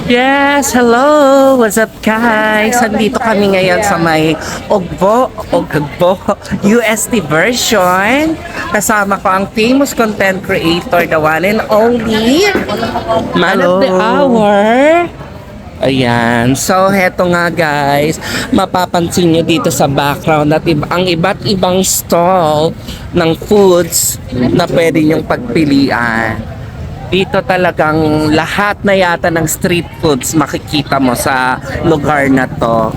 Yes, hello! What's up guys? Andito kami ngayon sa may Ugbo UST version. Kasama ko ang famous content creator, the one and only Man of the Hour. Ayan. So, heto nga guys, mapapansin nyo dito sa background at ang iba't ibang stall ng foods na pwede nyong pagpilian. Dito talagang lahat na yata ng street foods makikita mo sa lugar na to.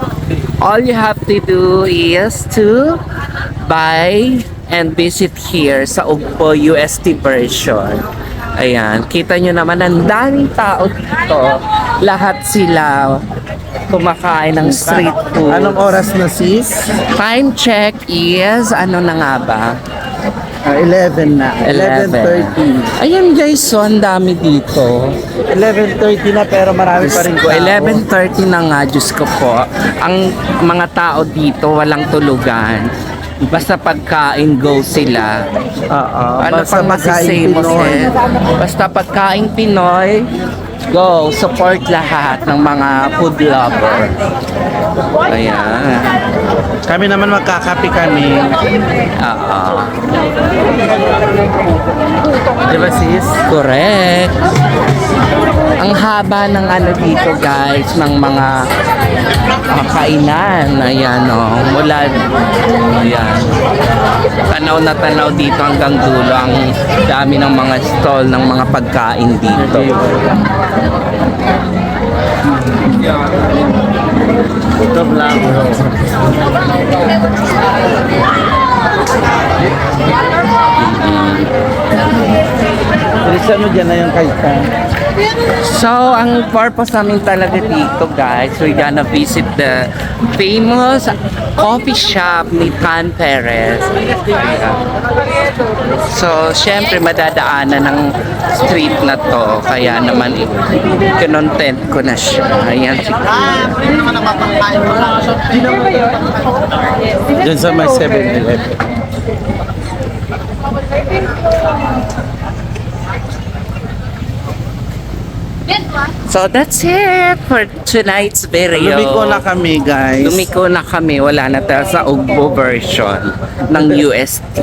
All you have to do is to buy and visit here sa Ugbo UST version. Ayan, kita nyo naman ang daming tao dito. Lahat sila kumakain ng street food. Anong oras na sis? Time check is, ano na nga ba? 11 na. 11:30. Ayan guys, so ang dami dito. 11:30 na pero marami pa rin tao. 11:30 na nga, Diyos ko po. Ang mga tao dito, walang tulugan. Basta pagkain, go sila. Oo. Ano Basta pang masisay mo, Seth? Basta pagkain Pinoy, go, support lahat ng mga food lover. Ayan. Kami naman magkakapi kami. Oo. Diba sis? Correct. Ang haba ng ano dito guys, ng mga kainan. Ayan o. Mula, ayan. Tanaw na tanaw dito hanggang dulo. Ang dami ng mga stall ng mga pagkain dito. Ito vlog. Bilisan mo dyan na yung kaita. So, ang purpose namin talaga dito guys, we're gonna visit the famous coffee shop ni Tan Perez. So, syempre madadaanan ng street na to, kaya naman kinontent ko na siya. Ayan si Dyan sa may 7-Eleven. So, that's it for tonight's video. Lumiko na kami guys. Lumiko na kami, wala na tayo sa Ugbo version ng UST.